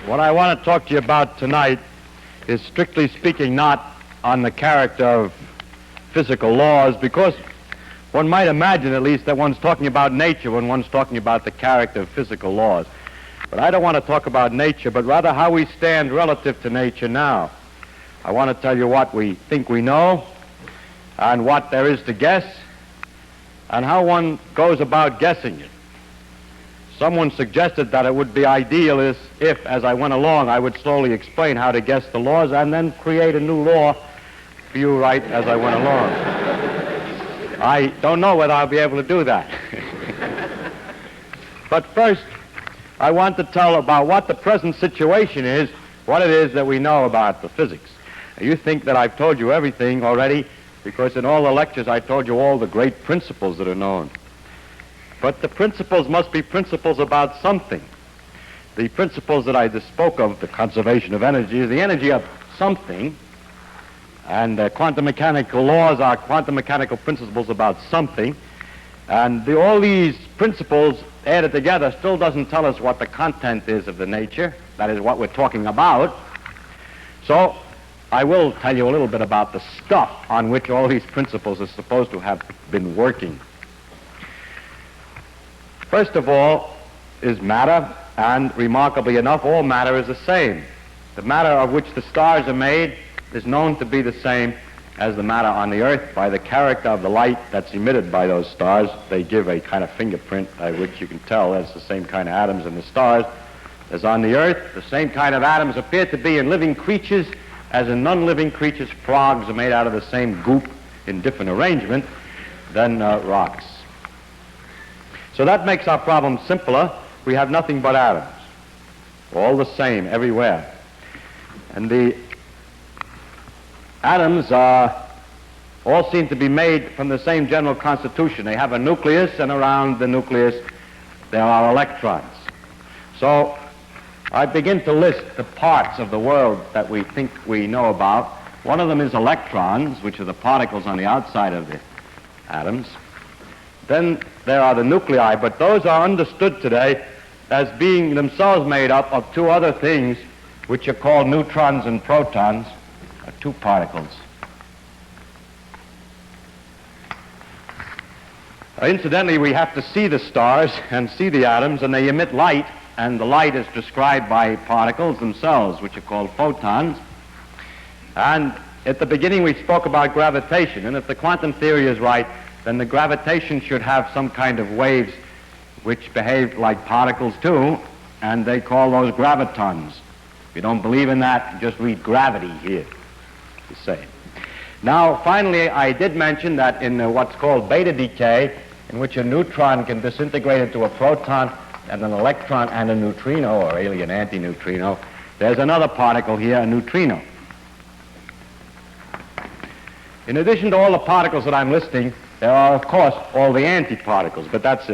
What I want to talk to you about tonight is, strictly speaking, not on the character of physical laws, because one might imagine, at least, that one's talking about nature when one's talking about the character of physical laws. But I don't want to talk about nature, but rather how we stand relative to nature now. I want to tell you what we think we know, and what there is to guess, and how one goes about guessing it. Someone suggested that it would be ideal if, as I went along, I would slowly explain how to guess the laws and then create a new law for you right as I went along. I don't know whether I'll be able to do that. But first, I want to tell about what the present situation is, what it is that we know about the physics. You think that I've told you everything already, because in all the lectures I told you all the great principles that are known. But the principles must be principles about something. The principles that I just spoke of, the conservation of energy, is the energy of something, and quantum mechanical laws are quantum mechanical principles about something, and all these principles added together still doesn't tell us what the content is of the nature, that is what we're talking about. So I will tell you a little bit about the stuff on which all these principles are supposed to have been working. First of all is matter, and remarkably enough, all matter is the same. The matter of which the stars are made is known to be the same as the matter on the Earth by the character of the light that's emitted by those stars. They give a kind of fingerprint by which you can tell that's the same kind of atoms in the stars as on the Earth. The same kind of atoms appear to be in living creatures as in non-living creatures. Frogs are made out of the same goop in different arrangement than rocks. So that makes our problem simpler. We have nothing but atoms, all the same everywhere. And the atoms all seem to be made from the same general constitution. They have a nucleus, and around the nucleus there are electrons. So I begin to list the parts of the world that we think we know about. One of them is electrons, which are the particles on the outside of the atoms. Then there are the nuclei, but those are understood today as being themselves made up of two other things, which are called neutrons and protons, two particles. Incidentally, we have to see the stars and see the atoms, and they emit light, and the light is described by particles themselves, which are called photons. And at the beginning we spoke about gravitation, and if the quantum theory is right, then the gravitation should have some kind of waves which behave like particles too, and they call those gravitons. If you don't believe in that, just read gravity here. The same. Now, finally, I did mention that in what's called beta decay, in which a neutron can disintegrate into a proton and an electron and a neutrino, or alien antineutrino, there's another particle here, a neutrino. In addition to all the particles that I'm listing, there are, of course, all the antiparticles, but that's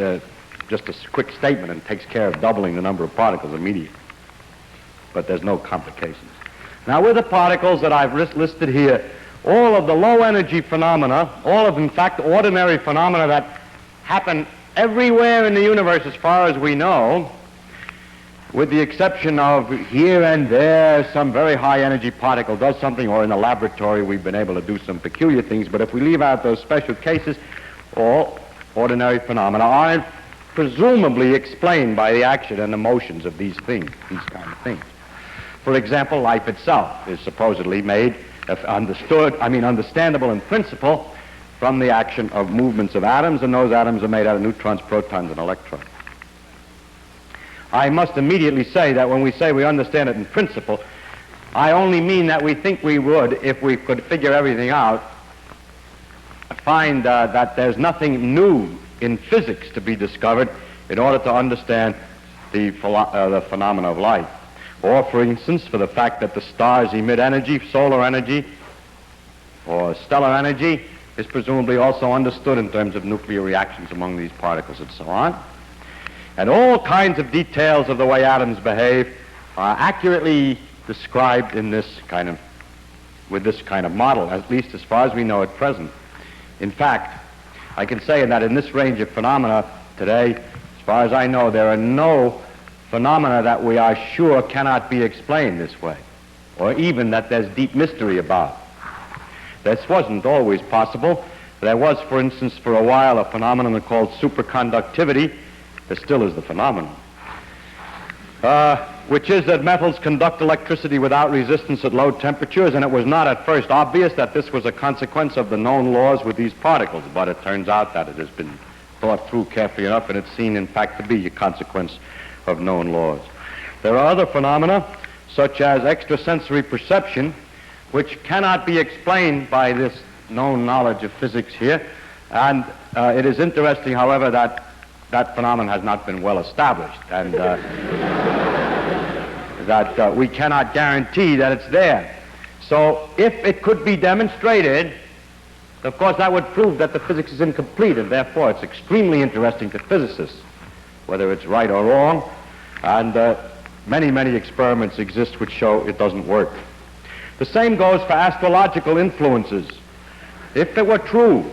just a quick statement and takes care of doubling the number of particles immediately. But there's no complications. Now, with the particles that I've listed here, all of the low-energy phenomena, all of, in fact, ordinary phenomena that happen everywhere in the universe as far as we know, with the exception of here and there some very high-energy particle does something, or in the laboratory we've been able to do some peculiar things, but if we leave out those special cases, all ordinary phenomena are presumably explained by the action and the motions of these things, these kind of things. For example, life itself is supposedly made, understandable in principle from the action of movements of atoms, and those atoms are made out of neutrons, protons, and electrons. I must immediately say that when we say we understand it in principle, I only mean that we think we would, if we could figure everything out, find that there's nothing new in physics to be discovered in order to understand the phenomena of life. Or, for instance, for the fact that the stars emit energy, solar energy, or stellar energy, is presumably also understood in terms of nuclear reactions among these particles and so on. And all kinds of details of the way atoms behave are accurately described in this kind of, with this kind of model, at least as far as we know at present. In fact, I can say that in this range of phenomena today, as far as I know, there are no phenomena that we are sure cannot be explained this way, or even that there's deep mystery about. This wasn't always possible. There was, for instance, for a while, a phenomenon called superconductivity. There still is the phenomenon, which is that metals conduct electricity without resistance at low temperatures, and it was not at first obvious that this was a consequence of the known laws with these particles, but it turns out that it has been thought through carefully enough, and it's seen, in fact, to be a consequence of known laws. There are other phenomena, such as extrasensory perception, which cannot be explained by this known knowledge of physics here, and it is interesting, however, that that phenomenon has not been well established, and that we cannot guarantee that it's there. So if it could be demonstrated, of course that would prove that the physics is incomplete, and therefore it's extremely interesting to physicists, whether it's right or wrong, and many, many experiments exist which show it doesn't work. The same goes for astrological influences. If it were true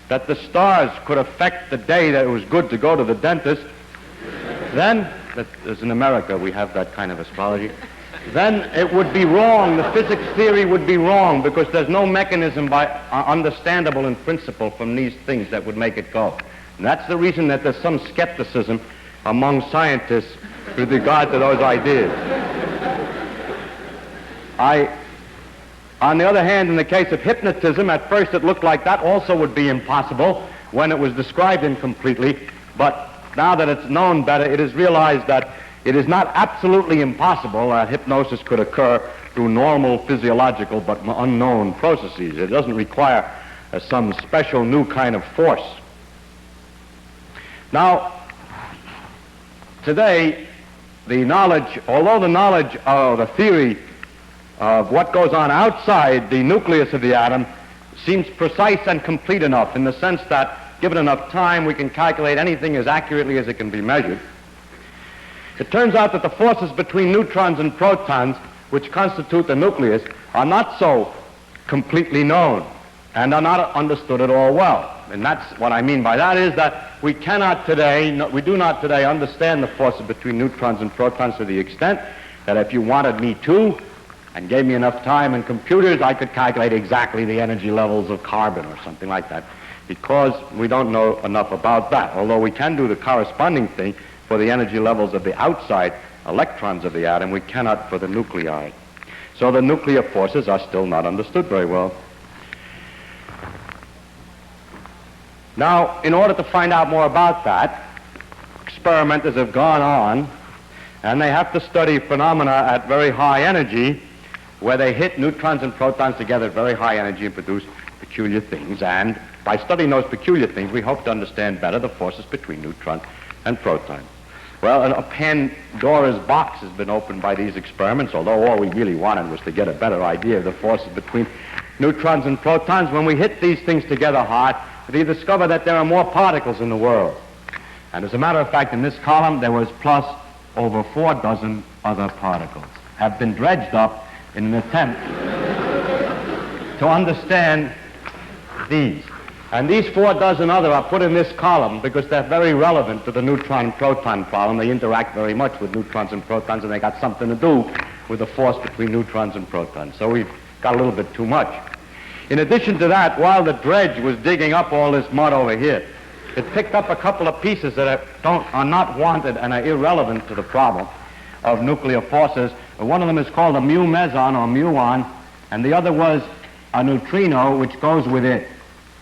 that the stars could affect the day that it was good to go to the dentist, then, as in America we have that kind of astrology, then it would be wrong. The physics theory would be wrong, because there's no mechanism understandable in principle from these things that would make it go. And that's the reason that there's some skepticism among scientists with regard to those ideas. On the other hand, in the case of hypnotism, at first it looked like that also would be impossible when it was described incompletely, but now that it's known better, it is realized that it is not absolutely impossible that hypnosis could occur through normal physiological but unknown processes. It doesn't require some special new kind of force. Now, today, although the knowledge of the theory of what goes on outside the nucleus of the atom seems precise and complete enough, in the sense that, given enough time, we can calculate anything as accurately as it can be measured. It turns out that the forces between neutrons and protons, which constitute the nucleus, are not so completely known and are not understood at all well. And that's what I mean by that, is that we do not today understand the forces between neutrons and protons to the extent that if you wanted me to, and gave me enough time and computers, I could calculate exactly the energy levels of carbon or something like that, because we don't know enough about that, although we can do the corresponding thing for the energy levels of the outside electrons of the atom. We cannot for the nuclei. So the nuclear forces are still not understood very well. Now, in order to find out more about that, experimenters have gone on, and they have to study phenomena at very high energy, where they hit neutrons and protons together at very high energy and produce peculiar things. And by studying those peculiar things, we hope to understand better the forces between neutrons and protons. Well, a Pandora's box has been opened by these experiments, although all we really wanted was to get a better idea of the forces between neutrons and protons. When we hit these things together hard, we discover that there are more particles in the world. And as a matter of fact, in this column, there was plus over 4 dozen other particles have been dredged up in an attempt to understand these. And these 4 dozen other are put in this column because they're very relevant to the neutron-proton problem. They interact very much with neutrons and protons, and they got something to do with the force between neutrons and protons. So we've got a little bit too much. In addition to that, while the dredge was digging up all this mud over here, it picked up a couple of pieces that are not wanted and are irrelevant to the problem of nuclear forces. One of them is called a mu meson or muon, and the other was a neutrino which goes with it.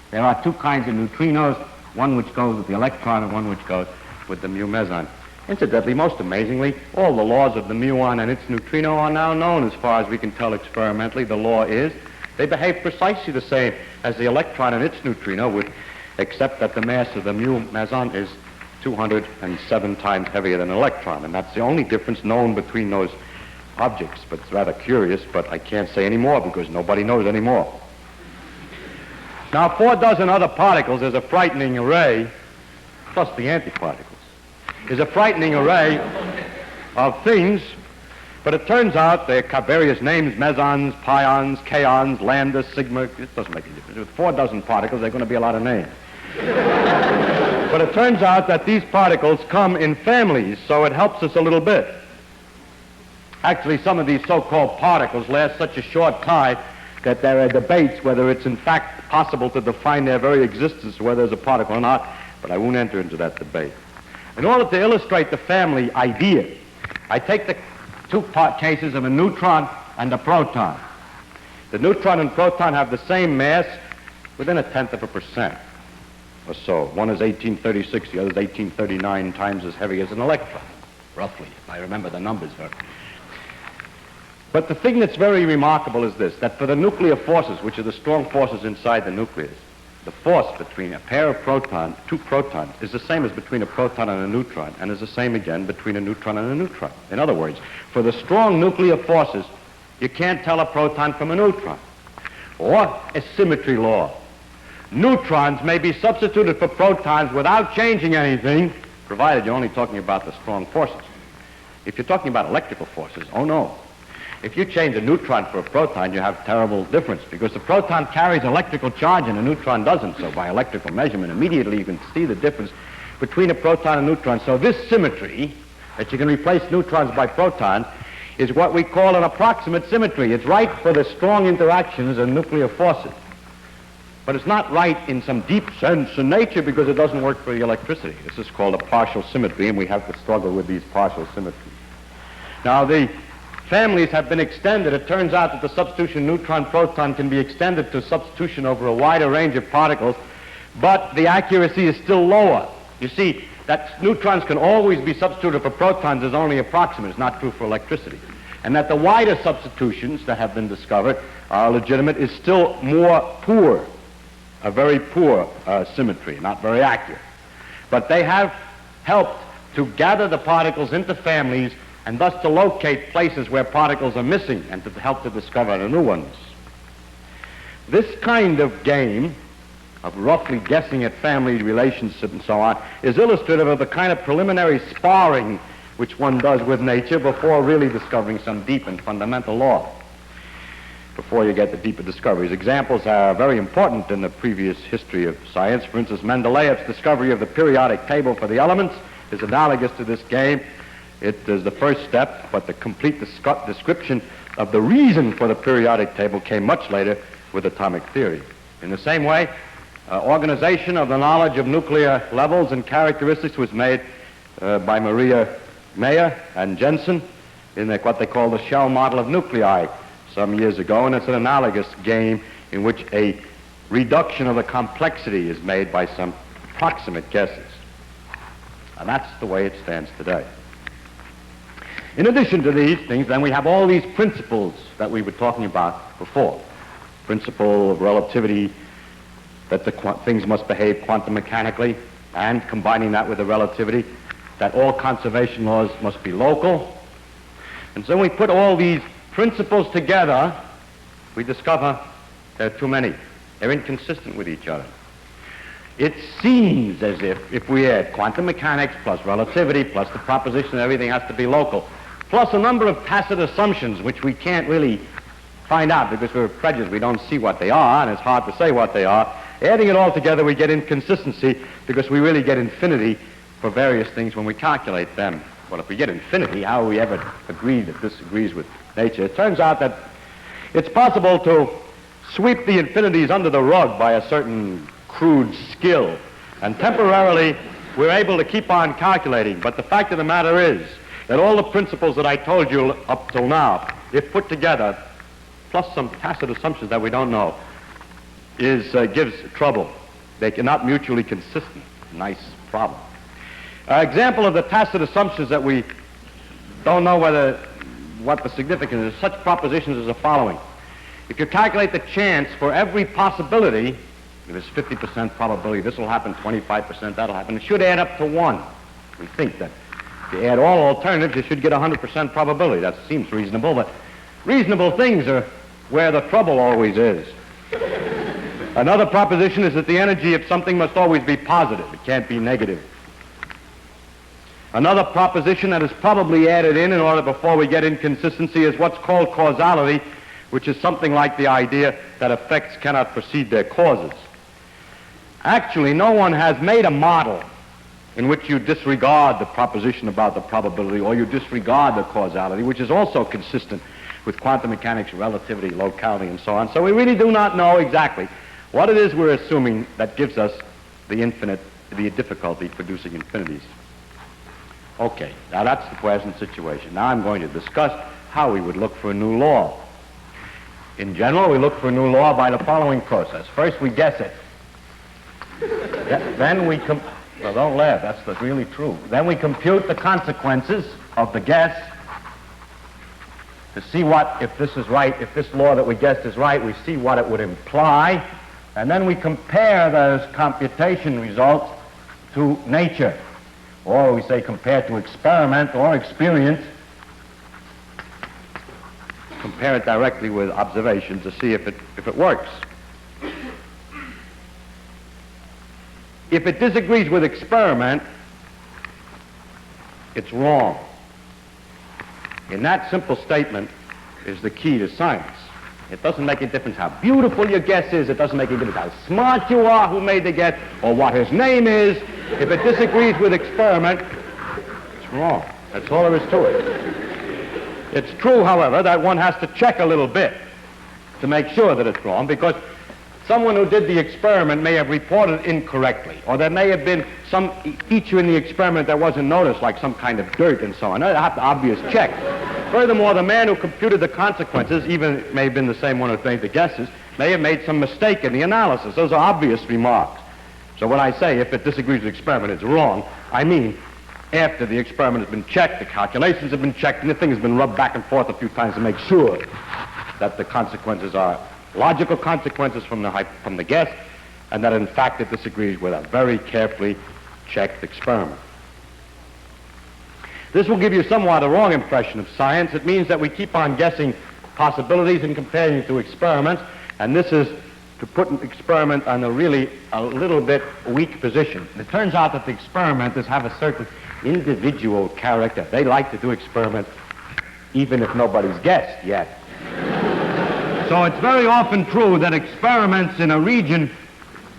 There are 2 kinds of neutrinos, one which goes with the electron and one which goes with the mu meson. Incidentally, most amazingly, all the laws of the muon and its neutrino are now known as far as we can tell experimentally. The law is they behave precisely the same as the electron and its neutrino, except that the mass of the mu meson is 207 times heavier than an electron, and that's the only difference known between those objects. But it's rather curious, but I can't say any more because nobody knows any more. Now, 4 dozen other particles is a frightening array, plus the antiparticles, is a frightening array of things, but it turns out they have various names: mesons, pions, kaons, lambda, sigma. It doesn't make any difference. With 4 dozen particles, there are going to be a lot of names. But it turns out that these particles come in families, so it helps us a little bit. Actually, some of these so-called particles last such a short time that there are debates whether it's in fact possible to define their very existence, whether there's a particle or not, but I won't enter into that debate. In order to illustrate the family idea, I take the two cases of a neutron and a proton. The neutron and proton have the same mass within 0.1% or so. One is 1836, the other is 1839 times as heavy as an electron, roughly, if I remember the numbers very. But the thing that's very remarkable is this, that for the nuclear forces, which are the strong forces inside the nucleus, the force between a pair of protons, two protons, is the same as between a proton and a neutron, and is the same again between a neutron and a neutron. In other words, for the strong nuclear forces, you can't tell a proton from a neutron. Or a symmetry law. Neutrons may be substituted for protons without changing anything, provided you're only talking about the strong forces. If you're talking about electrical forces, oh no. If you change a neutron for a proton, you have terrible difference, because the proton carries electrical charge and a neutron doesn't. So by electrical measurement, immediately you can see the difference between a proton and a neutron. So this symmetry, that you can replace neutrons by protons, is what we call an approximate symmetry. It's right for the strong interactions of nuclear forces. But it's not right in some deep sense in nature because it doesn't work for the electricity. This is called a partial symmetry, and we have to struggle with these partial symmetries. Now, the families have been extended. It turns out that the substitution neutron-proton can be extended to substitution over a wider range of particles, but the accuracy is still lower. You see, that neutrons can always be substituted for protons is only approximate. It's not true for electricity. And that the wider substitutions that have been discovered are legitimate is still more poor, a very poor symmetry, not very accurate. But they have helped to gather the particles into families and thus to locate places where particles are missing and to help to discover the new ones. This kind of game of roughly guessing at family relationships and so on is illustrative of the kind of preliminary sparring which one does with nature before really discovering some deep and fundamental law, before you get the deeper discoveries. Examples are very important in the previous history of science. For instance, Mendeleev's discovery of the periodic table for the elements is analogous to this game. It is the first step, but the complete description of the reason for the periodic table came much later with atomic theory. In the same way, organization of the knowledge of nuclear levels and characteristics was made by Maria Mayer and Jensen in what they call the shell model of nuclei some years ago, and it's an analogous game in which a reduction of the complexity is made by some approximate guesses. And that's the way it stands today. In addition to these things, then we have all these principles that we were talking about before. Principle of relativity, that the things must behave quantum mechanically, and combining that with the relativity, that all conservation laws must be local. And so when we put all these principles together, we discover there are too many. They're inconsistent with each other. It seems as if we add quantum mechanics plus relativity plus the proposition that everything has to be local, plus a number of tacit assumptions which we can't really find out because we're prejudiced. We don't see what they are, and it's hard to say what they are. Adding it all together, we get inconsistency because we really get infinity for various things when we calculate them. Well, if we get infinity, how will we ever agree that this agrees with nature? It turns out that it's possible to sweep the infinities under the rug by a certain crude skill, and temporarily we're able to keep on calculating. But the fact of the matter is that all the principles that I told you up till now, if put together, plus some tacit assumptions that we don't know, gives trouble. They are not mutually consistent. Nice problem. Example of the tacit assumptions that we don't know what the significance is, such propositions as the following. If you calculate the chance for every possibility, if it's 50% probability, this will happen, 25% that'll happen, it should add up to 1. We think that if you add all alternatives, you should get 100% probability. That seems reasonable, but reasonable things are where the trouble always is. Another proposition is that the energy of something must always be positive. It can't be negative. Another proposition that is probably added in order before we get inconsistency is what's called causality, which is something like the idea that effects cannot precede their causes. Actually, no one has made a model in which you disregard the proposition about the probability or you disregard the causality, which is also consistent with quantum mechanics, relativity, locality, and so on. So we really do not know exactly what it is we're assuming that gives us the difficulty producing infinities. Okay, now that's the present situation. Now I'm going to discuss how we would look for a new law. In general, we look for a new law by the following process. First, we guess it. Then we well, don't laugh, that's really true. Then we compute the consequences of the guess to see what, if this is right, if this law that we guessed is right, we see what it would imply, and then we compare those computation results to nature, or we say compare to experiment or experience, compare it directly with observation to see if it works. If it disagrees with experiment, it's wrong. In that simple statement is the key to science. It doesn't make a difference how beautiful your guess is. It doesn't make a difference how smart you are who made the guess or what his name is. If it disagrees with experiment, it's wrong. That's all there is to it. It's true, however, that one has to check a little bit to make sure that it's wrong, because someone who did the experiment may have reported incorrectly, or there may have been some feature in the experiment that wasn't noticed, like some kind of dirt and so on. That's an obvious check. Furthermore, the man who computed the consequences, even it may have been the same one who made the guesses, may have made some mistake in the analysis. Those are obvious remarks. So when I say if it disagrees with the experiment, it's wrong, I mean after the experiment has been checked, the calculations have been checked, and the thing has been rubbed back and forth a few times to make sure that the consequences are logical consequences from the guess, and that in fact it disagrees with a very carefully checked experiment. This will give you somewhat a wrong impression of science. It means that we keep on guessing possibilities and comparing it to experiments, and this is to put an experiment on a little bit weak position. It turns out that the experimenters have a certain individual character. They like to do experiments even if nobody's guessed yet. So it's very often true that experiments in a region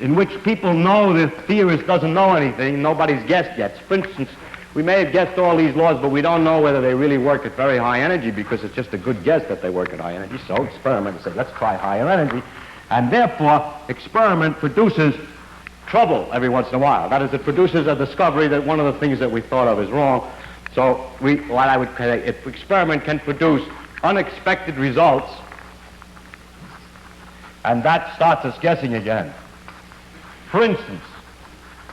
in which people know the theorist doesn't know anything, nobody's guessed yet. For instance, we may have guessed all these laws, but we don't know whether they really work at very high energy because it's just a good guess that they work at high energy. So experimenters say, let's try higher energy. And therefore, experiment produces trouble every once in a while. That is, it produces a discovery that one of the things that we thought of is wrong. So what I would say, if experiment can produce unexpected results, and that starts us guessing again. For instance,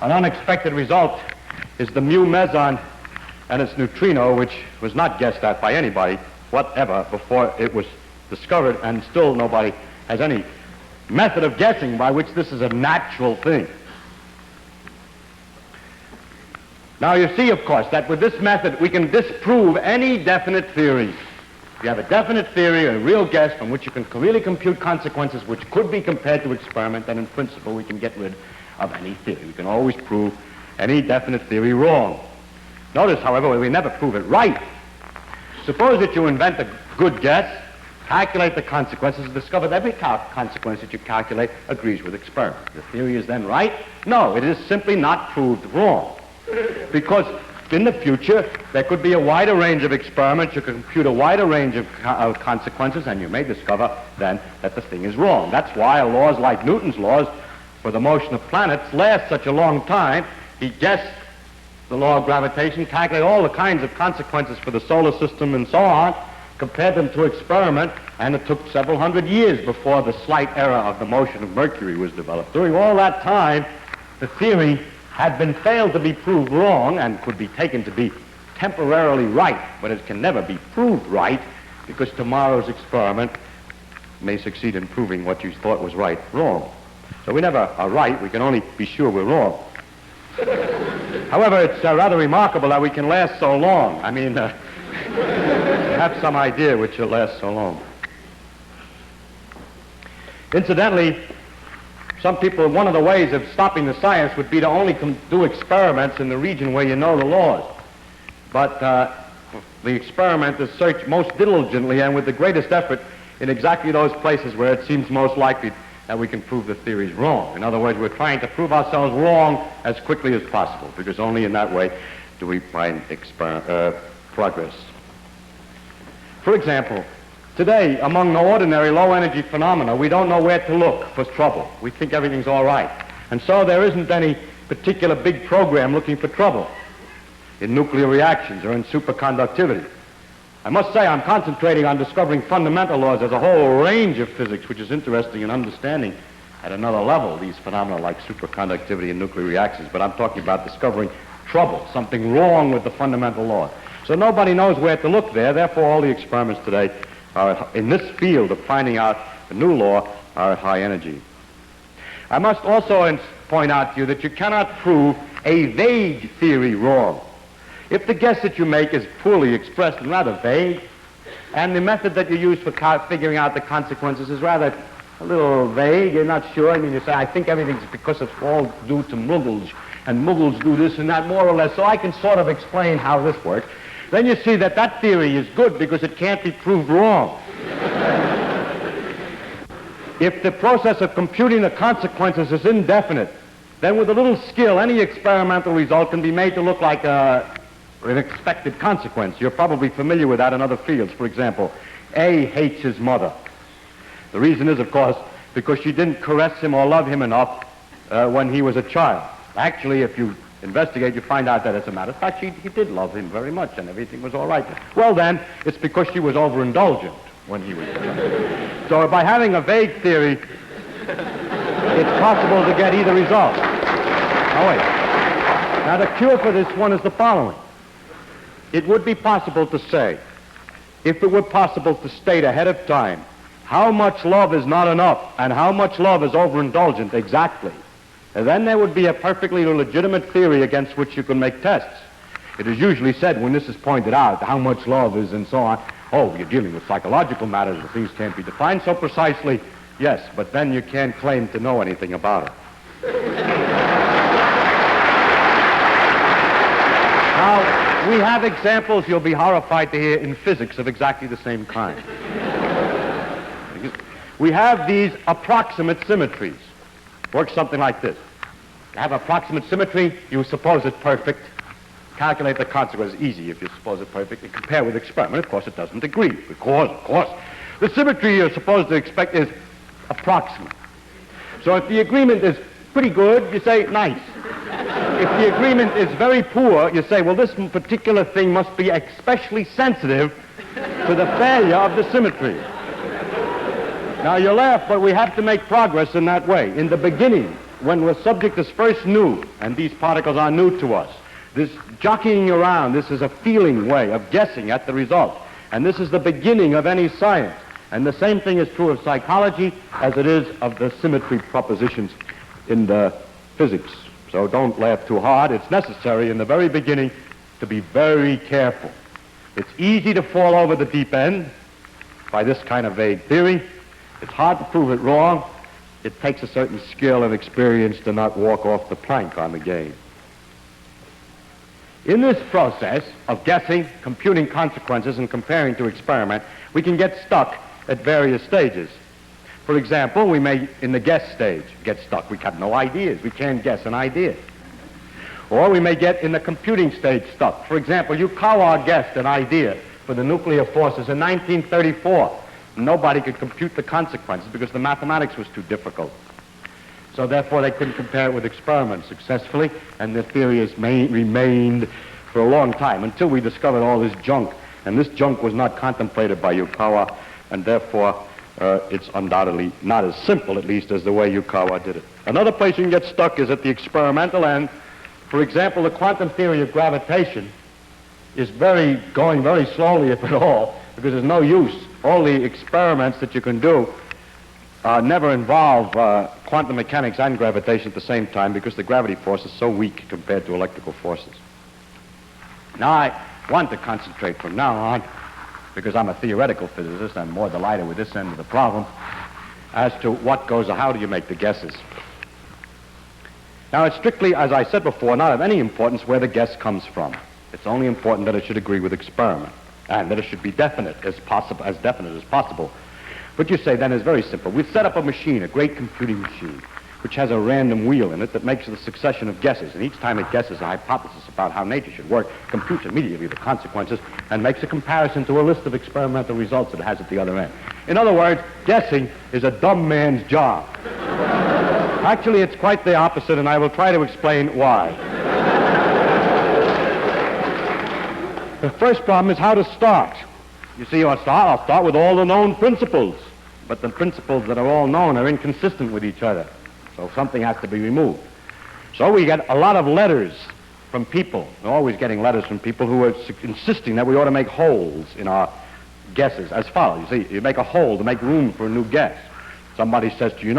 an unexpected result is the mu meson and its neutrino, which was not guessed at by anybody whatever before it was discovered, and still nobody has any method of guessing by which this is a natural thing. Now you see, of course, that with this method we can disprove any definite theory. If you have a definite theory, a real guess from which you can really compute consequences which could be compared to experiment, then in principle we can get rid of any theory. We can always prove any definite theory wrong. Notice, however, we never prove it right. Suppose that you invent a good guess, calculate the consequences, and discover that every consequence that you calculate agrees with experiment. The theory is then right? No, it is simply not proved wrong. Because in the future, there could be a wider range of experiments, you could compute a wider range of consequences, and you may discover then that the thing is wrong. That's why laws like Newton's laws for the motion of planets last such a long time. He guessed the law of gravitation, calculated all the kinds of consequences for the solar system and so on, compared them to experiment, and it took several hundred years before the slight error of the motion of Mercury was developed. During all that time, the theory had been failed to be proved wrong and could be taken to be temporarily right, but it can never be proved right because tomorrow's experiment may succeed in proving what you thought was right wrong. So we never are right, we can only be sure we're wrong. However, it's rather remarkable that we can last so long. I mean, have some idea which will last so long. Incidentally, some people, one of the ways of stopping the science would be to only do experiments in the region where you know the laws. But the experimenters search most diligently and with the greatest effort in exactly those places where it seems most likely that we can prove the theory's wrong. In other words, we're trying to prove ourselves wrong as quickly as possible, because only in that way do we find progress. For example, today, among the ordinary low-energy phenomena, we don't know where to look for trouble. We think everything's all right. And so there isn't any particular big program looking for trouble in nuclear reactions or in superconductivity. I must say I'm concentrating on discovering fundamental laws. There's a whole range of physics which is interesting in understanding at another level these phenomena like superconductivity and nuclear reactions, but I'm talking about discovering trouble, something wrong with the fundamental laws. So nobody knows where to look there. Therefore, all the experiments today are in this field of finding out a new law are at high energy. I must also point out to you that you cannot prove a vague theory wrong. If the guess that you make is poorly expressed and rather vague, and the method that you use for figuring out the consequences is rather a little vague, you're not sure, I mean, you say, I think everything's because it's all due to Muggles, and Muggles do this and that more or less, so I can sort of explain how this works, then you see that that theory is good because it can't be proved wrong. If the process of computing the consequences is indefinite, then with a little skill, any experimental result can be made to look like an expected consequence. You're probably familiar with that in other fields. For example, A hates his mother. The reason is, of course, because she didn't caress him or love him enough when he was a child. Actually, if you investigate, you find out that, as a matter of fact, he did love him very much and everything was all right. Well, then, it's because she was overindulgent when he was a child. So by having a vague theory, it's possible to get either result. Now, wait. Now, the cure for this one is the following. It would be possible to say, if it were possible to state ahead of time how much love is not enough and how much love is overindulgent exactly, then there would be a perfectly legitimate theory against which you can make tests. It is usually said when this is pointed out, how much love is and so on, oh, you're dealing with psychological matters, the things can't be defined so precisely. Yes, but then you can't claim to know anything about it. Now, we have examples you'll be horrified to hear in physics of exactly the same kind. We have these approximate symmetries. Works something like this. You have approximate symmetry, you suppose it's perfect. Calculate the consequences. Easy if you suppose it perfect. You compare with experiment. Of course, it doesn't agree. Because, of course, the symmetry you're supposed to expect is approximate. So if the agreement is pretty good, you say, nice. If the agreement is very poor, you say, well, this particular thing must be especially sensitive to the failure of the symmetry. Now, you laugh, but we have to make progress in that way. In the beginning, when the subject is first new, and these particles are new to us, this jockeying around, this is a feeling way of guessing at the result. And this is the beginning of any science. And the same thing is true of psychology as it is of the symmetry propositions in the physics. So don't laugh too hard. It's necessary in the very beginning to be very careful. It's easy to fall over the deep end by this kind of vague theory. It's hard to prove it wrong. It takes a certain skill and experience to not walk off the plank on the game. In this process of guessing, computing consequences, and comparing to experiment, we can get stuck at various stages. For example, we may, in the guess stage, get stuck. We have no ideas. We can't guess an idea. Or we may get in the computing stage stuck. For example, Yukawa guessed an idea for the nuclear forces in 1934. Nobody could compute the consequences because the mathematics was too difficult. So therefore they couldn't compare it with experiments successfully, and the theory has remained for a long time until we discovered all this junk. And this junk was not contemplated by Yukawa, and therefore it's undoubtedly not as simple, at least, as the way Yukawa did it. Another place you can get stuck is at the experimental end. For example, the quantum theory of gravitation is going very slowly, if at all, because there's no use. All the experiments that you can do never involve quantum mechanics and gravitation at the same time because the gravity force is so weak compared to electrical forces. Now, I want to concentrate from now on, because I'm a theoretical physicist, I'm more delighted with this end of the problem, as to what goes, how do you make the guesses. Now, it's strictly, as I said before, not of any importance where the guess comes from. It's only important that it should agree with experiment, and that it should be definite as possible. What you say then is very simple. We've set up a machine, a great computing machine, which has a random wheel in it that makes a succession of guesses. And each time it guesses a hypothesis about how nature should work, computes immediately the consequences, and makes a comparison to a list of experimental results it has at the other end. In other words, guessing is a dumb man's job. Actually, it's quite the opposite, and I will try to explain why. The first problem is how to start. You see, I'll start with all the known principles, but the principles that are all known are inconsistent with each other. So something has to be removed. So we get a lot of letters from people. We're always getting letters from people who are insisting that we ought to make holes in our guesses as follows. You see, you make a hole to make room for a new guess. Somebody says to you,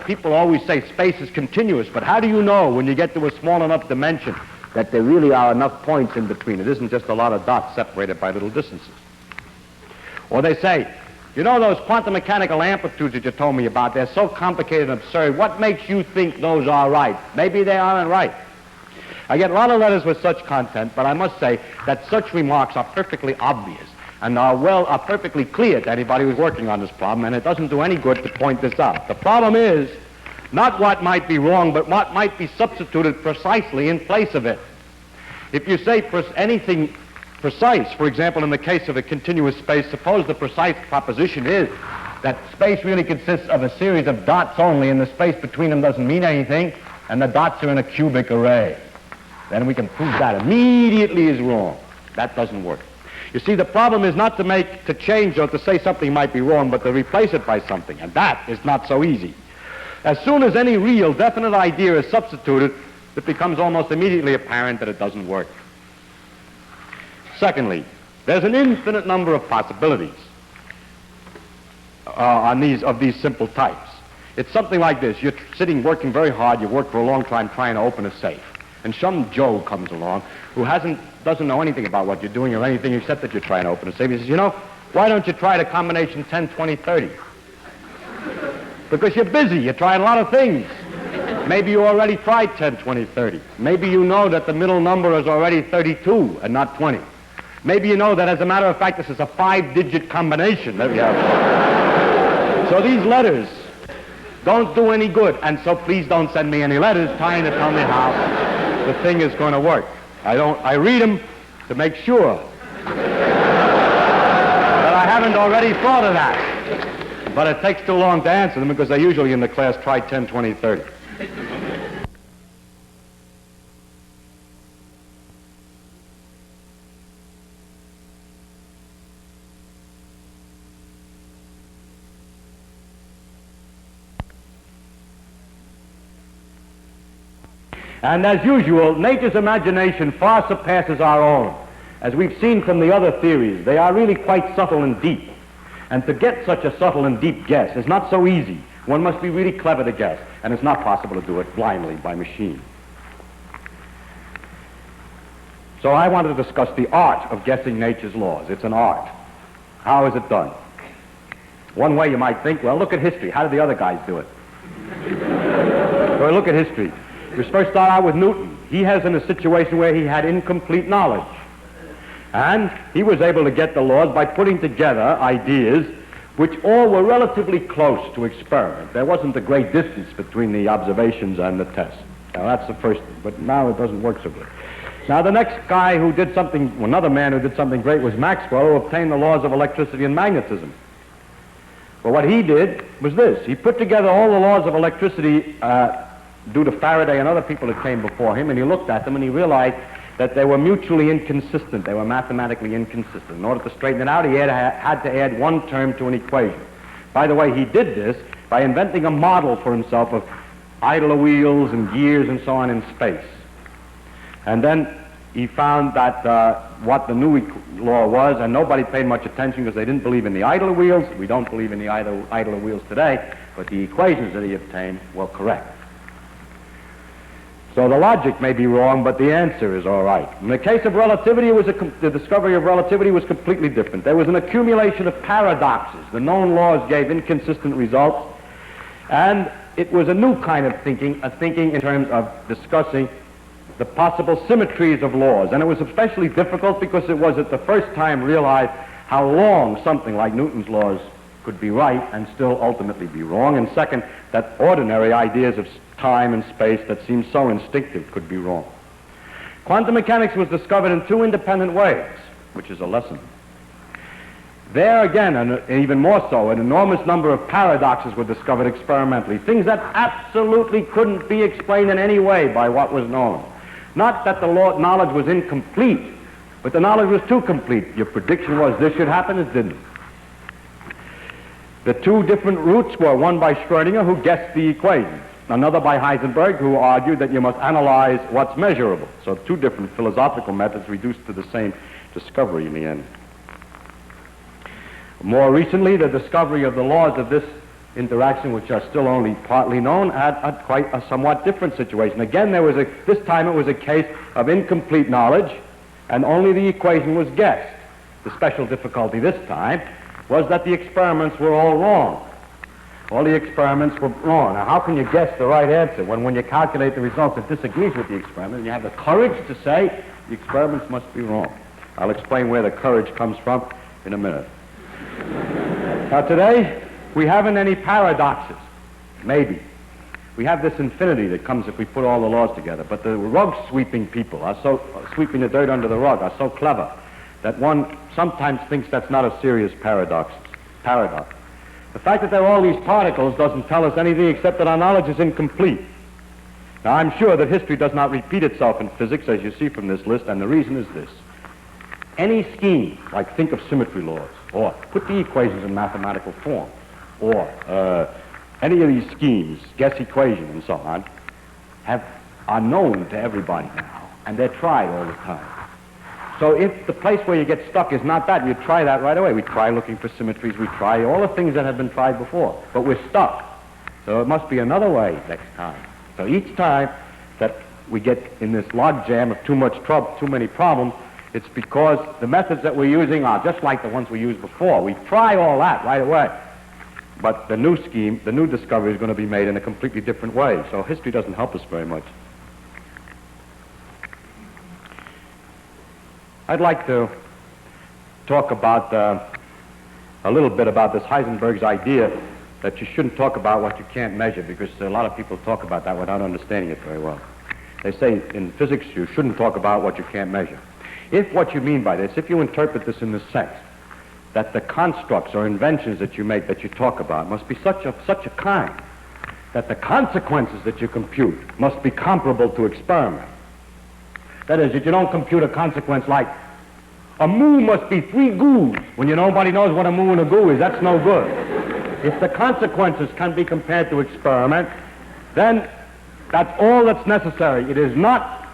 people always say space is continuous, but how do you know when you get to a small enough dimension that there really are enough points in between? It isn't just a lot of dots separated by little distances. Or they say, you know those quantum mechanical amplitudes that you told me about, they're so complicated and absurd. What makes you think those are right? Maybe they aren't right. I get a lot of letters with such content, but I must say that such remarks are perfectly obvious and are perfectly clear to anybody who's working on this problem, and it doesn't do any good to point this out. The problem is not what might be wrong, but what might be substituted precisely in place of it. If you say anything precise, for example, in the case of a continuous space, suppose the precise proposition is that space really consists of a series of dots only, and the space between them doesn't mean anything, and the dots are in a cubic array. Then we can prove that immediately is wrong. That doesn't work. You see, the problem is not to change or to say something might be wrong, but to replace it by something, and that is not so easy. As soon as any real, definite idea is substituted, it becomes almost immediately apparent that it doesn't work. Secondly, there's an infinite number of possibilities of these simple types. It's something like this. You're sitting working very hard. You work for a long time trying to open a safe. And some Joe comes along who doesn't know anything about what you're doing or anything except that you're trying to open a safe. He says, why don't you try the combination 10, 20, 30? Because you're busy. You're trying a lot of things. Maybe you already tried 10, 20, 30. Maybe you know that the middle number is already 32 and not 20. Maybe you know that, as a matter of fact, this is a 5-digit combination that we have. So these letters don't do any good, and so please don't send me any letters trying to tell me how the thing is going to work. I read them to make sure that I haven't already thought of that. But it takes too long to answer them because they usually in the class try 10, 20, 30. And as usual, nature's imagination far surpasses our own. As we've seen from the other theories, they are really quite subtle and deep. And to get such a subtle and deep guess is not so easy. One must be really clever to guess, and it's not possible to do it blindly by machine. So I want to discuss the art of guessing nature's laws. It's an art. How is it done? One way you might think, well, look at history. How did the other guys do it? So look at history. We first start out with Newton. He has in a situation where he had incomplete knowledge. And he was able to get the laws by putting together ideas which all were relatively close to experiment. There wasn't a great distance between the observations and the tests. Now that's the first thing, but now it doesn't work so good. Now the next guy who did something, another man who did something great was Maxwell, who obtained the laws of electricity and magnetism. Well, what he did was this. He put together all the laws of electricity due to Faraday and other people that came before him, and he looked at them and he realized that they were mutually inconsistent. They were mathematically inconsistent. In order to straighten it out, he had to add one term to an equation. By the way, he did this by inventing a model for himself of idler wheels and gears and so on in space. And then he found that what the new law was, and nobody paid much attention because they didn't believe in the idler wheels. We don't believe in the idler wheels today, but the equations that he obtained were correct. So the logic may be wrong, but the answer is all right. In the case of relativity, the discovery of relativity was completely different. There was an accumulation of paradoxes. The known laws gave inconsistent results, and it was a new kind of thinking, a thinking in terms of discussing the possible symmetries of laws. And it was especially difficult because it was at the first time realized how long something like Newton's laws could be right and still ultimately be wrong. And second, that ordinary ideas of time and space that seem so instinctive could be wrong. Quantum mechanics was discovered in two independent ways, which is a lesson. There again, and even more so, an enormous number of paradoxes were discovered experimentally, things that absolutely couldn't be explained in any way by what was known. Not that the knowledge was incomplete, but the knowledge was too complete. Your prediction was this should happen, it didn't. The two different routes were one by Schrödinger, who guessed the equations, another by Heisenberg, who argued that you must analyze what's measurable. So two different philosophical methods reduced to the same discovery in the end. More recently, the discovery of the laws of this interaction, which are still only partly known, had quite a somewhat different situation. Again, this time it was a case of incomplete knowledge, and only the equation was guessed. The special difficulty this time was that the experiments were all wrong. All the experiments were wrong. Now, how can you guess the right answer when you calculate the results it disagrees with the experiment, and you have the courage to say the experiments must be wrong? I'll explain where the courage comes from in a minute. Now, today, we haven't any paradoxes. Maybe. We have this infinity that comes if we put all the laws together. But the rug-sweeping people are so, sweeping the dirt under the rug, are so clever that one sometimes thinks that's not a serious paradox. The fact that there are all these particles doesn't tell us anything except that our knowledge is incomplete. Now, I'm sure that history does not repeat itself in physics, as you see from this list, and the reason is this. Any scheme, like think of symmetry laws, or put the equations in mathematical form, or any of these schemes, guess equation and so on, are known to everybody now, and they're tried all the time. So if the place where you get stuck is not that, you try that right away. We try looking for symmetries, we try all the things that have been tried before, but we're stuck. So it must be another way next time. So each time that we get in this logjam of too much trouble, too many problems, it's because the methods that we're using are just like the ones we used before. We try all that right away. But the new scheme, the new discovery is going to be made in a completely different way. So history doesn't help us very much. I'd like to talk about a little bit about this Heisenberg's idea that you shouldn't talk about what you can't measure, because a lot of people talk about that without understanding it very well. They say in physics you shouldn't talk about what you can't measure. If what you mean by this, if you interpret this in the sense that the constructs or inventions that you make, that you talk about, must be such a kind that the consequences that you compute must be comparable to experiment. That is, that you don't compute a consequence like a moo must be 3 goos when nobody knows what a moo and a goo is. That's no good. If the consequences can be compared to experiment, then that's all that's necessary. It is not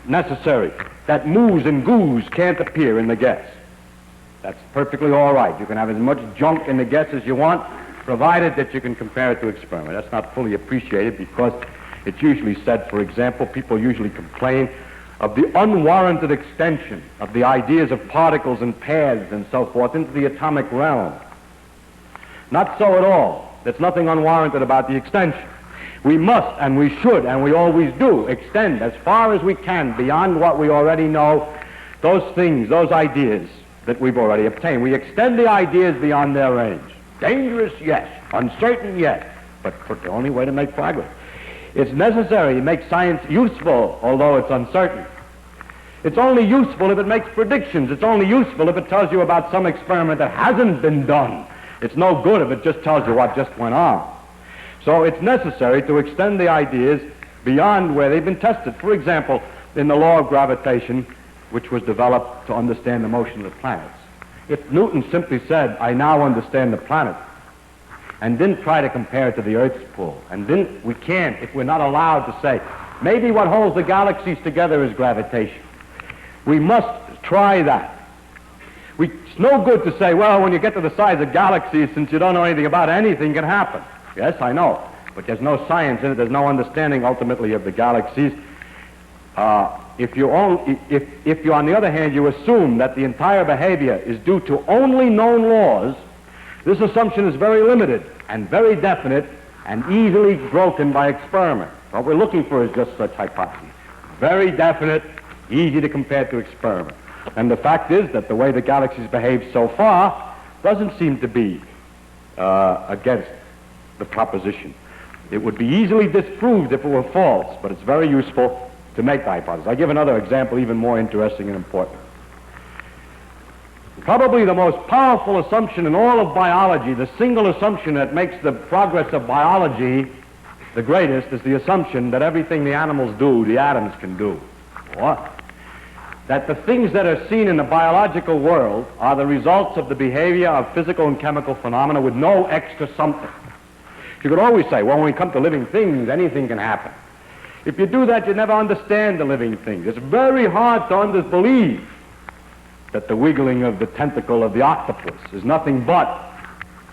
necessary that moos and goos can't appear in the guess. That's perfectly all right. You can have as much junk in the guess as you want, provided that you can compare it to experiment. That's not fully appreciated because it's usually said, for example, people usually complain of the unwarranted extension of the ideas of particles and paths and so forth into the atomic realm. Not so at all. There's nothing unwarranted about the extension. We must, and we should, and we always do, extend as far as we can beyond what we already know, those things, those ideas that we've already obtained. We extend the ideas beyond their range. Dangerous, yes. Uncertain, yes. But the only way to make progress. It's necessary to make science useful, although it's uncertain. It's only useful if it makes predictions. It's only useful if it tells you about some experiment that hasn't been done. It's no good if it just tells you what just went on. So it's necessary to extend the ideas beyond where they've been tested. For example, in the law of gravitation, which was developed to understand the motion of the planets. If Newton simply said, I now understand the planet, and didn't try to compare it to the Earth's pull, and we can't, if we're not allowed to say, maybe what holds the galaxies together is gravitation. We must try that. It's no good to say, well, when you get to the size of galaxies, since you don't know anything about it, anything can happen. Yes, I know, but there's no science in it. There's no understanding ultimately of the galaxies. If you, on the other hand, you assume that the entire behavior is due to only known laws, this assumption is very limited and very definite and easily broken by experiment. What we're looking for is just such hypotheses. Very definite, easy to compare to experiment. And the fact is that the way the galaxies behave so far doesn't seem to be against the proposition. It would be easily disproved if it were false, but it's very useful to make the hypothesis. I'll give another example even more interesting and important. Probably the most powerful assumption in all of biology, the single assumption that makes the progress of biology the greatest, is the assumption that everything the animals do, the atoms can do. What? That the things that are seen in the biological world are the results of the behavior of physical and chemical phenomena with no extra something. You could always say, well, when we come to living things, anything can happen. If you do that, you never understand the living things. It's very hard to believe that the wiggling of the tentacle of the octopus is nothing but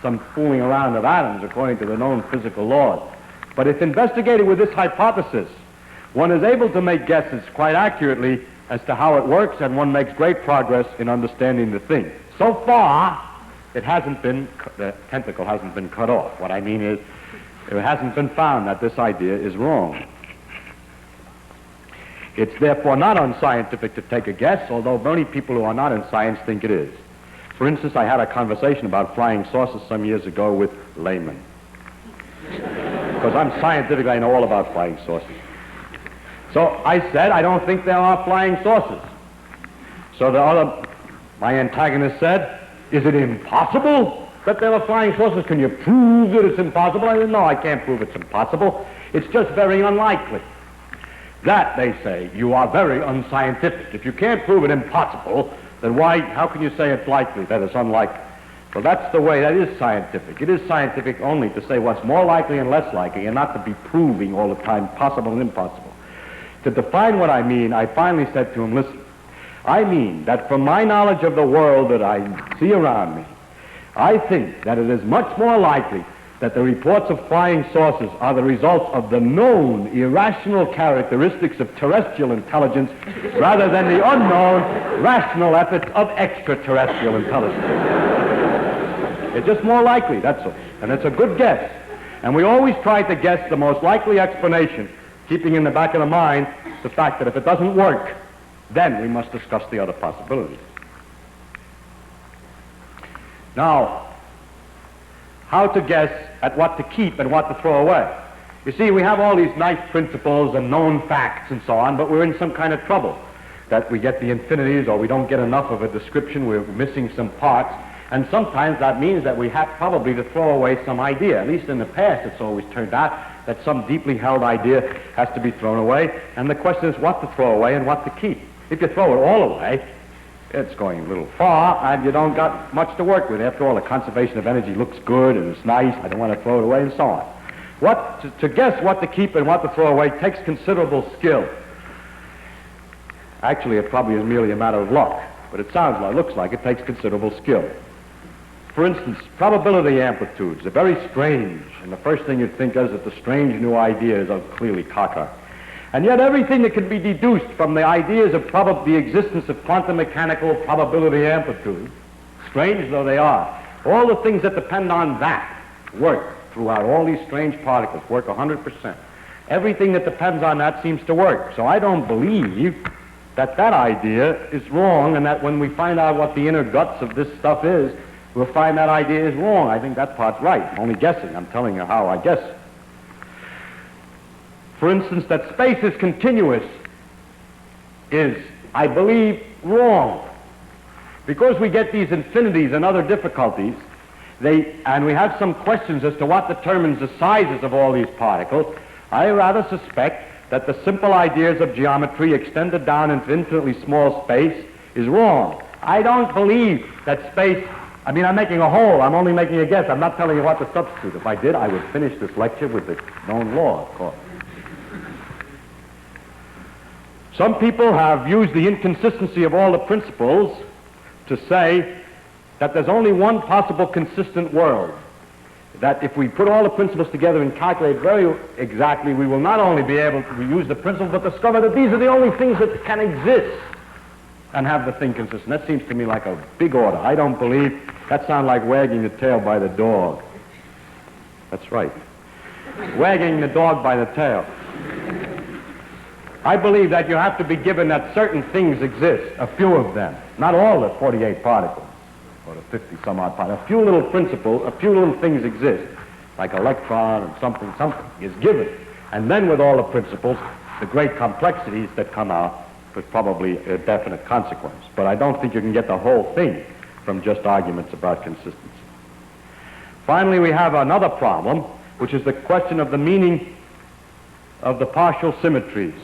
some fooling around of atoms according to the known physical laws. But if investigated with this hypothesis, one is able to make guesses quite accurately as to how it works, and one makes great progress in understanding the thing. So far, the tentacle hasn't been cut off. What I mean is, it hasn't been found that this idea is wrong. It's therefore not unscientific to take a guess, although many people who are not in science think it is. For instance, I had a conversation about flying saucers some years ago with laymen. Because I'm scientific, I know all about flying saucers. So I said, I don't think there are flying saucers. So my antagonist said, is it impossible that there are flying saucers? Can you prove that it's impossible? I said, no, I can't prove it's impossible. It's just very unlikely. That, they say, you are very unscientific. If you can't prove it impossible, then how can you say it's likely, that it's unlikely? Well, that's the way, that is scientific. It is scientific only to say what's more likely and less likely, and not to be proving all the time possible and impossible. To define what I mean, I finally said to him, listen, I mean that from my knowledge of the world that I see around me, I think that it is much more likely that the reports of flying saucers are the results of the known irrational characteristics of terrestrial intelligence rather than the unknown rational efforts of extraterrestrial intelligence. It's just more likely, that's all. And it's a good guess. And we always try to guess the most likely explanation, keeping in the back of the mind the fact that if it doesn't work, then we must discuss the other possibilities. Now, how to guess at what to keep and what to throw away. You see, we have all these nice principles and known facts and so on, but we're in some kind of trouble. That we get the infinities, or we don't get enough of a description, we're missing some parts, and sometimes that means that we have probably to throw away some idea. At least in the past it's always turned out that some deeply held idea has to be thrown away, and the question is what to throw away and what to keep. If you throw it all away, it's going a little far, and you don't got much to work with. After all, the conservation of energy looks good, and it's nice, I don't want to throw it away, and so on. To guess what to keep and what to throw away takes considerable skill. Actually, it probably is merely a matter of luck, but looks like it takes considerable skill. For instance, probability amplitudes are very strange, and the first thing you'd think is that the strange new ideas are clearly cockeyed. And yet everything that can be deduced from the ideas of the existence of quantum mechanical probability amplitude, strange though they are, all the things that depend on that work throughout. All these strange particles work 100%. Everything that depends on that seems to work. So I don't believe that idea is wrong, and that when we find out what the inner guts of this stuff is, we'll find that idea is wrong. I think that part's right. I'm only guessing. I'm telling you how I guess. For instance, that space is continuous is, I believe, wrong. Because we get these infinities and other difficulties, and we have some questions as to what determines the sizes of all these particles, I rather suspect that the simple ideas of geometry extended down into infinitely small space is wrong. I don't believe that space, I'm making a whole, I'm only making a guess, I'm not telling you what to substitute. If I did, I would finish this lecture with the known law, of course. Some people have used the inconsistency of all the principles to say that there's only one possible consistent world. That if we put all the principles together and calculate very exactly, we will not only be able to use the principles, but discover that these are the only things that can exist and have the thing consistent. That seems to me like a big order. I don't believe, that sounds like wagging the tail by the dog. That's right. Wagging the dog by the tail. I believe that you have to be given that certain things exist, a few of them, not all the 48 particles. or the 50 some odd particles. A few little principles, a few little things exist, like electron and something is given. And then with all the principles, the great complexities that come out with probably a definite consequence. But I don't think you can get the whole thing from just arguments about consistency. Finally, we have another problem, which is the question of the meaning of the partial symmetries.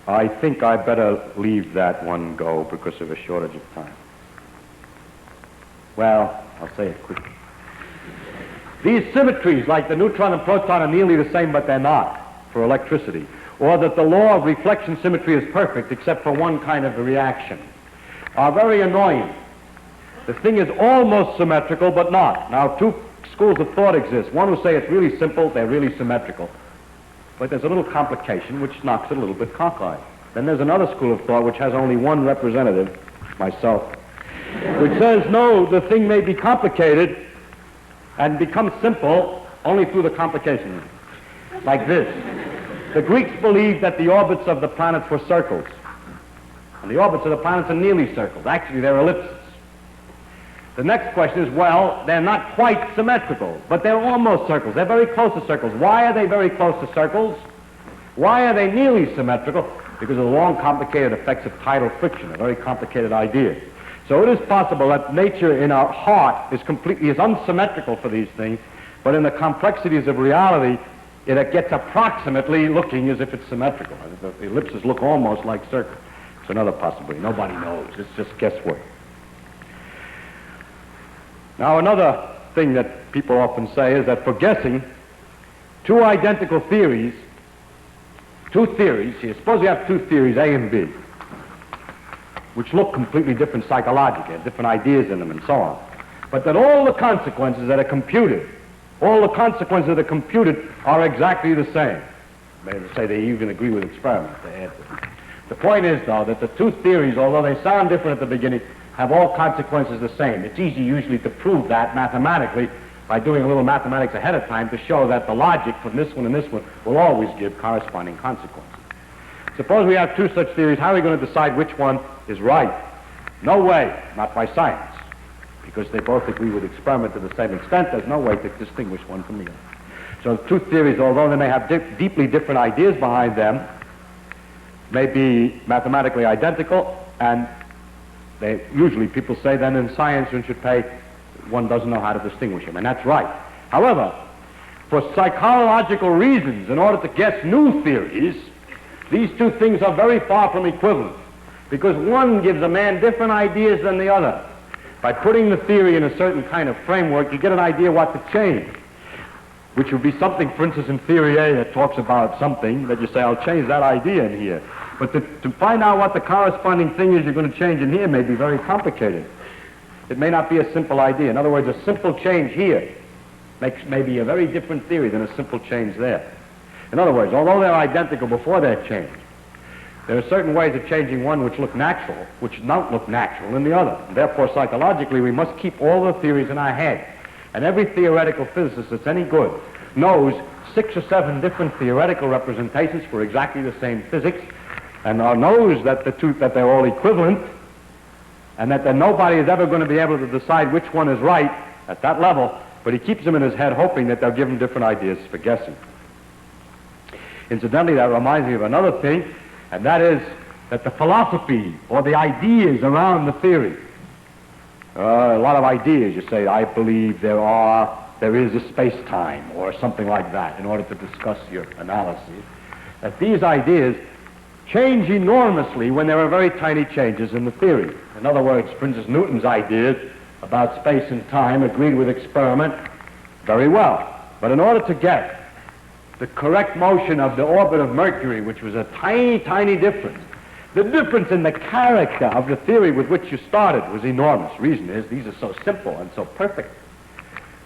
I think I better leave that one go because of a shortage of time. Well, I'll say it quickly. These symmetries, like the neutron and proton, are nearly the same, but they're not for electricity. Or that the law of reflection symmetry is perfect except for one kind of a reaction, are very annoying. The thing is almost symmetrical, but not. Now, two schools of thought exist. One who say it's really simple, they're really symmetrical. But there's a little complication which knocks it a little bit cockeyed. Then there's another school of thought which has only one representative, myself, which says, no, the thing may be complicated and become simple only through the complication. Like this. The Greeks believed that the orbits of the planets were circles. And the orbits of the planets are nearly circles. Actually, they're ellipses. The next question is, well, they're not quite symmetrical, but they're almost circles. They're very close to circles. Why are they very close to circles? Why are they nearly symmetrical? Because of the long, complicated effects of tidal friction, a very complicated idea. So it is possible that nature in our heart is unsymmetrical for these things, but in the complexities of reality, it gets approximately looking as if it's symmetrical. The ellipses look almost like circles. It's another possibility. Nobody knows. It's just guesswork. Now, another thing that people often say is that for guessing, two identical theories, here, suppose you have two theories, A and B, which look completely different psychologically, have different ideas in them and so on, but that all the consequences that are computed, are exactly the same. Maybe say they even agree with experiments. The point is, though, that the two theories, although they sound different at the beginning, have all consequences the same. It's easy usually to prove that mathematically by doing a little mathematics ahead of time to show that the logic from this one and this one will always give corresponding consequences. Suppose we have two such theories, how are we going to decide which one is right? No way, not by science, because they both agree with experiment to the same extent. There's no way to distinguish one from the other. So the two theories, although they may have deeply different ideas behind them, may be mathematically identical, and usually people say then in science one doesn't know how to distinguish them, and that's right. However, for psychological reasons, in order to guess new theories, these two things are very far from equivalent, because one gives a man different ideas than the other. By putting the theory in a certain kind of framework, you get an idea what to change, which would be something, for instance, in theory A that talks about something that you say, I'll change that idea in here. But to find out what the corresponding thing is you're going to change in here may be very complicated. It may not be a simple idea. In other words, a simple change here makes maybe a very different theory than a simple change there. In other words, although they're identical before they're changed, there are certain ways of changing one which look natural, which don't look natural in the other. And therefore, psychologically, we must keep all the theories in our head. And every theoretical physicist that's any good knows 6 or 7 different theoretical representations for exactly the same physics, and knows that they're all equivalent, and that nobody is ever going to be able to decide which one is right at that level, but he keeps them in his head hoping that they'll give him different ideas for guessing. Incidentally, that reminds me of another thing, and that is that the philosophy or the ideas around the theory, a lot of ideas, you say, I believe there is a space-time or something like that in order to discuss your analysis, that these ideas change enormously when there are very tiny changes in the theory. In other words, for instance, Newton's ideas about space and time agreed with experiment very well. But in order to get the correct motion of the orbit of Mercury, which was a tiny, tiny difference, the difference in the character of the theory with which you started was enormous. Reason is, these are so simple and so perfect.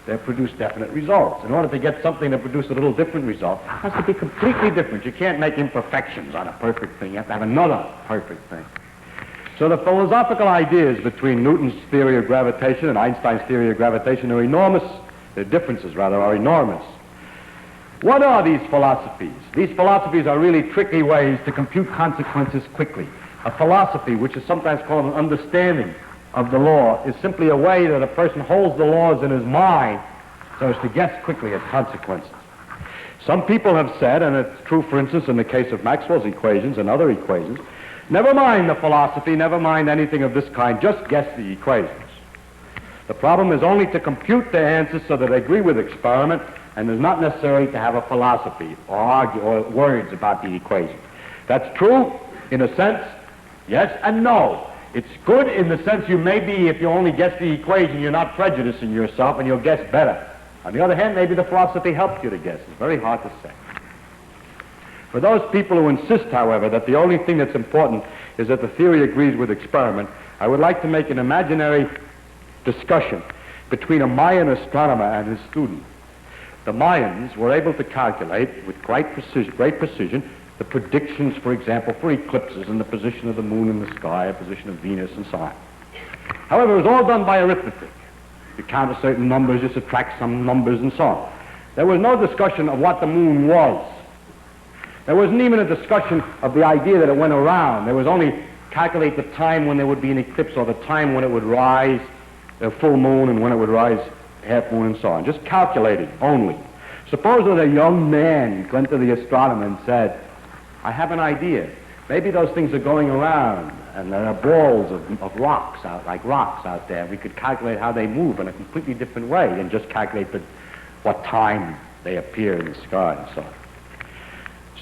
They produce definite results. In order to get something to produce a little different result, it has to be completely different. You can't make imperfections on a perfect thing. You have to have another perfect thing. So the philosophical ideas between Newton's theory of gravitation and Einstein's theory of gravitation are enormous. The differences, rather, are enormous. What are these philosophies? These philosophies are really tricky ways to compute consequences quickly. A philosophy, which is sometimes called an understanding of the law, is simply a way that a person holds the laws in his mind so as to guess quickly at consequences. Some people have said, and it's true, for instance, in the case of Maxwell's equations and other equations, never mind the philosophy, never mind anything of this kind, just guess the equations. The problem is only to compute the answers so that they agree with experiment, and is not necessary to have a philosophy or argue or words about the equation. That's true in a sense, yes and no. It's good in the sense you may be, if you only guess the equation, you're not prejudicing yourself and you'll guess better. On the other hand, maybe the philosophy helps you to guess. It's very hard to say. For those people who insist, however, that the only thing that's important is that the theory agrees with experiment, I would like to make an imaginary discussion between a Mayan astronomer and his student. The Mayans were able to calculate with great precision the predictions, for example, for eclipses and the position of the moon in the sky, the position of Venus, and so on. However, it was all done by arithmetic. You count certain numbers, you subtract some numbers, and so on. There was no discussion of what the moon was. There wasn't even a discussion of the idea that it went around. There was only calculate the time when there would be an eclipse or the time when it would rise, a full moon, and when it would rise half moon, and so on. Just calculating only. Suppose that a young man went to the astronomer and said, I have an idea. Maybe those things are going around, and there are balls of rocks out, like rocks out there. We could calculate how they move in a completely different way than just calculate what time they appear in the sky and so on.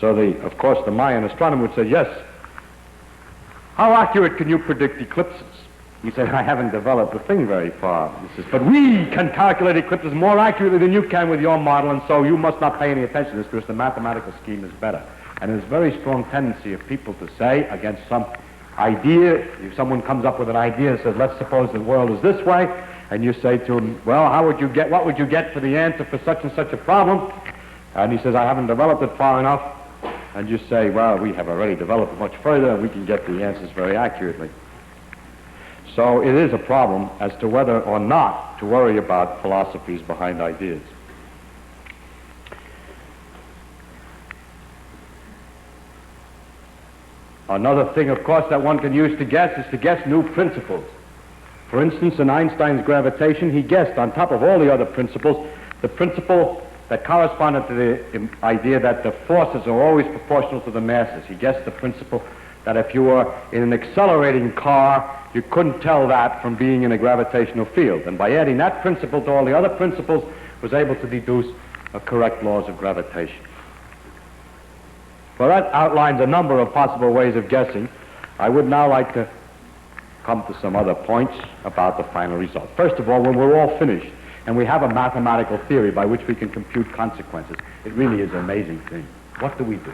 So of course, the Mayan astronomer would say, yes, how accurate can you predict eclipses? He said, I haven't developed the thing very far. He says, but we can calculate eclipses more accurately than you can with your model, and so you must not pay any attention to this because the mathematical scheme is better. And there's a very strong tendency of people to say against some idea, if someone comes up with an idea and says, let's suppose the world is this way, and you say to him, well, what would you get for the answer for such and such a problem? And he says, I haven't developed it far enough. And you say, well, we have already developed it much further, and we can get the answers very accurately. So it is a problem as to whether or not to worry about philosophies behind ideas. Another thing, of course, that one can use to guess is to guess new principles. For instance, in Einstein's gravitation, he guessed, on top of all the other principles, the principle that corresponded to the idea that the forces are always proportional to the masses. He guessed the principle that if you were in an accelerating car, you couldn't tell that from being in a gravitational field. And by adding that principle to all the other principles, was able to deduce correct laws of gravitation. Well, that outlines a number of possible ways of guessing. I would now like to come to some other points about the final result. First of all, when we're all finished and we have a mathematical theory by which we can compute consequences, it really is an amazing thing. What do we do?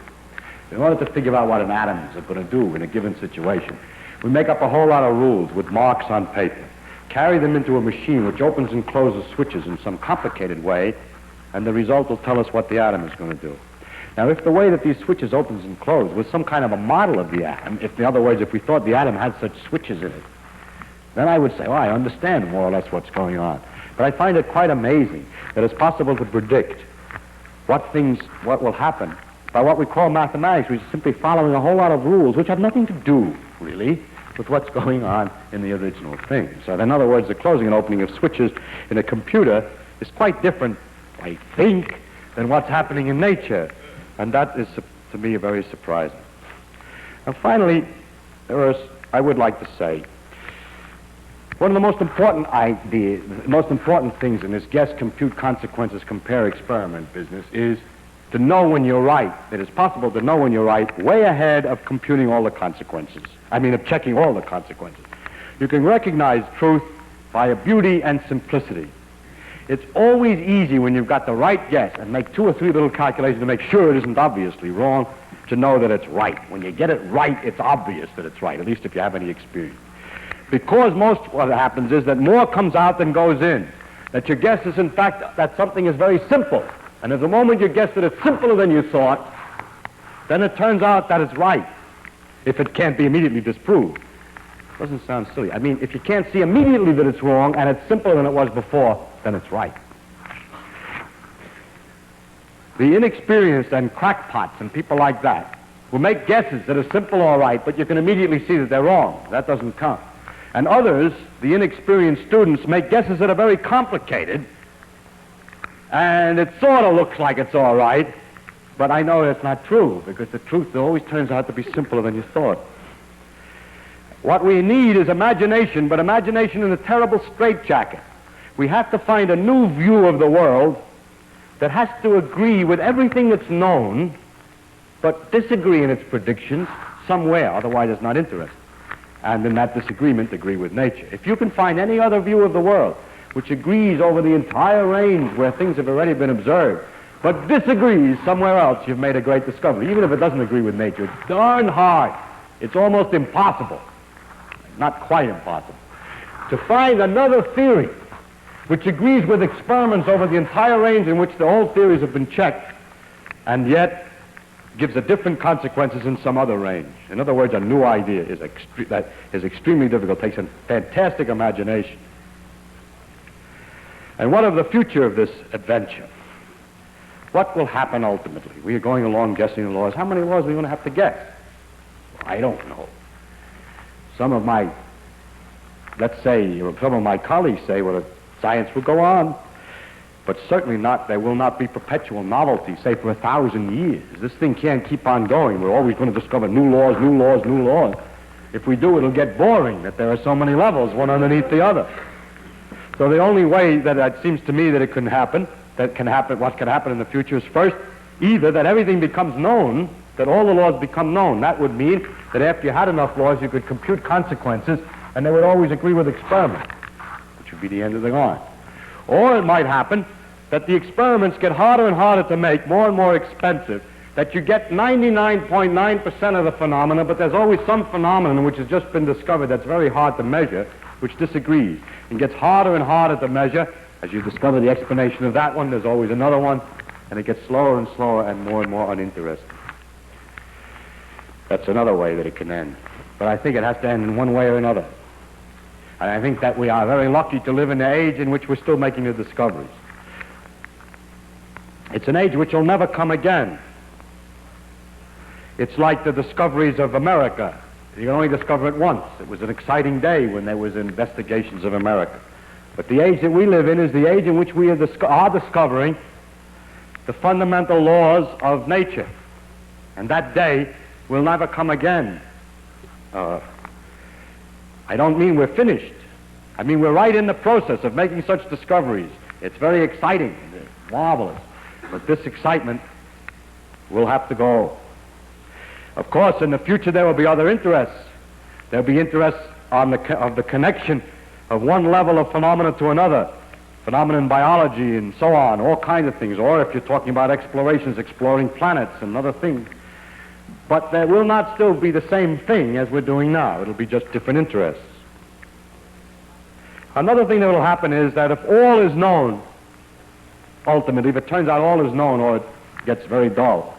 In order to figure out what an atom is going to do in a given situation, we make up a whole lot of rules with marks on paper, carry them into a machine which opens and closes switches in some complicated way, and the result will tell us what the atom is going to do. Now, if the way that these switches opens and close was some kind of a model of the atom, in other words, if we thought the atom had such switches in it, then I would say, well, I understand more or less what's going on. But I find it quite amazing that it's possible to predict what will happen by what we call mathematics, which is simply following a whole lot of rules which have nothing to do, really, with what's going on in the original thing. So in other words, the closing and opening of switches in a computer is quite different, I think, than what's happening in nature. And that is, to me, very surprising. And finally, I would like to say, one of the most important ideas, the most important things in this guess, compute, consequences, compare, experiment business is to know when you're right. It is possible to know when you're right way ahead of computing all the consequences. Of checking all the consequences. You can recognize truth by a beauty and simplicity. It's always easy when you've got the right guess and make 2 or 3 little calculations to make sure it isn't obviously wrong, to know that it's right. When you get it right, it's obvious that it's right, at least if you have any experience. Because what happens is that more comes out than goes in. That your guess is, in fact, that something is very simple. And at the moment you guess that it's simpler than you thought, then it turns out that it's right, if it can't be immediately disproved. Doesn't sound silly. If you can't see immediately that it's wrong and it's simpler than it was before, then it's right. The inexperienced and crackpots and people like that who make guesses that are simple, all right, but you can immediately see that they're wrong. That doesn't count. And others, the inexperienced students, make guesses that are very complicated, and it sort of looks like it's all right, but I know it's not true, because the truth always turns out to be simpler than you thought. What we need is imagination, but imagination in a terrible straitjacket. We have to find a new view of the world that has to agree with everything that's known, but disagree in its predictions somewhere, otherwise it's not interesting. And in that disagreement, agree with nature. If you can find any other view of the world which agrees over the entire range where things have already been observed, but disagrees somewhere else, you've made a great discovery. Even if it doesn't agree with nature, it's darn hard. It's almost impossible. Not quite impossible. To find another theory which agrees with experiments over the entire range in which the old theories have been checked, and yet gives a different consequences in some other range. In other words, a new idea is extremely difficult. It takes a fantastic imagination. And what of the future of this adventure? What will happen ultimately? We are going along guessing the laws. How many laws are we going to have to guess? I don't know. Some of my, let's say, some of my colleagues say, well, science will go on, but certainly not, there will not be perpetual novelty, say, for 1,000 years. This thing can't keep on going. We're always going to discover new laws, new laws, new laws. If we do, it'll get boring, that there are so many levels, one underneath the other. So the only way that it seems to me that it can happen, what can happen in the future is first, either that everything becomes known, that all the laws become known. That would mean that after you had enough laws, you could compute consequences, and they would always agree with experiments, which would be the end of the line. Or it might happen that the experiments get harder and harder to make, more and more expensive, that you get 99.9% of the phenomena, but there's always some phenomenon which has just been discovered that's very hard to measure, which disagrees. It gets harder and harder to measure. As you discover the explanation of that one, there's always another one, and it gets slower and slower and more uninteresting. That's another way that it can end. But I think it has to end in one way or another. And I think that we are very lucky to live in an age in which we're still making the discoveries. It's an age which will never come again. It's like the discoveries of America. You can only discover it once. It was an exciting day when there was investigations of America. But the age that we live in is the age in which we are discovering the fundamental laws of nature. And that day will never come again. I don't mean we're finished. I mean we're right in the process of making such discoveries. It's very exciting. It's marvelous. But this excitement will have to go. Of course, in the future there will be other interests. There'll be interests of the connection of one level of phenomena to another, phenomena in biology and so on, all kinds of things. Or if you're talking about explorations, exploring planets and other things. But there will not still be the same thing as we're doing now. It'll be just different interests. Another thing that will happen is that if all is known, ultimately, if it turns out all is known or it gets very dull,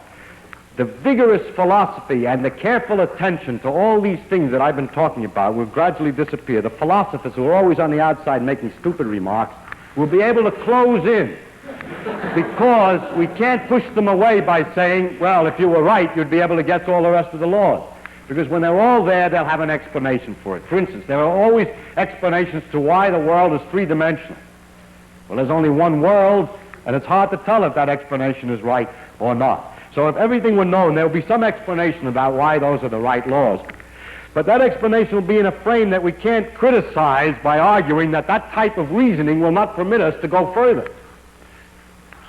the vigorous philosophy and the careful attention to all these things that I've been talking about will gradually disappear. The philosophers who are always on the outside making stupid remarks will be able to close in, because we can't push them away by saying, well, if you were right, you'd be able to guess all the rest of the laws. Because when they're all there, they'll have an explanation for it. For instance, there are always explanations to why the world is three-dimensional. Well, there's only one world, and it's hard to tell if that explanation is right or not. So if everything were known, there would be some explanation about why those are the right laws. But that explanation will be in a frame that we can't criticize by arguing that that type of reasoning will not permit us to go further.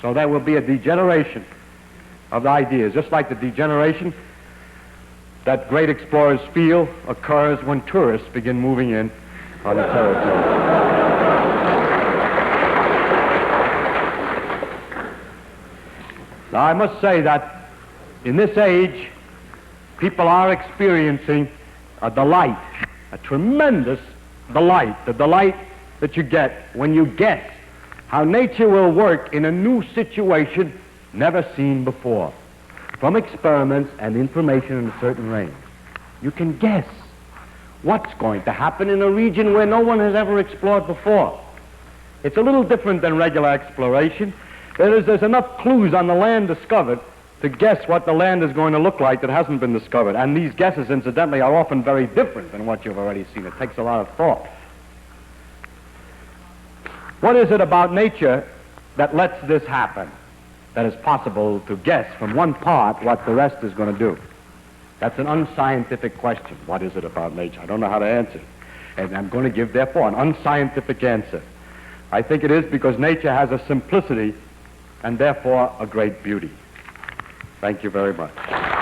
So there will be a degeneration of the ideas, just like the degeneration that great explorers feel occurs when tourists begin moving in on the territory. Now, I must say that in this age, people are experiencing a delight, a tremendous delight, the delight that you get when you guess how nature will work in a new situation never seen before, from experiments and information in a certain range. You can guess what's going to happen in a region where no one has ever explored before. It's a little different than regular exploration. There's enough clues on the land discovered to guess what the land is going to look like that hasn't been discovered. And these guesses, incidentally, are often very different than what you've already seen. It takes a lot of thought. What is it about nature that lets this happen, that is possible to guess from one part what the rest is going to do? That's an unscientific question. What is it about nature? I don't know how to answer it. And I'm going to give, therefore, an unscientific answer. I think it is because nature has a simplicity and, therefore, a great beauty. Thank you very much.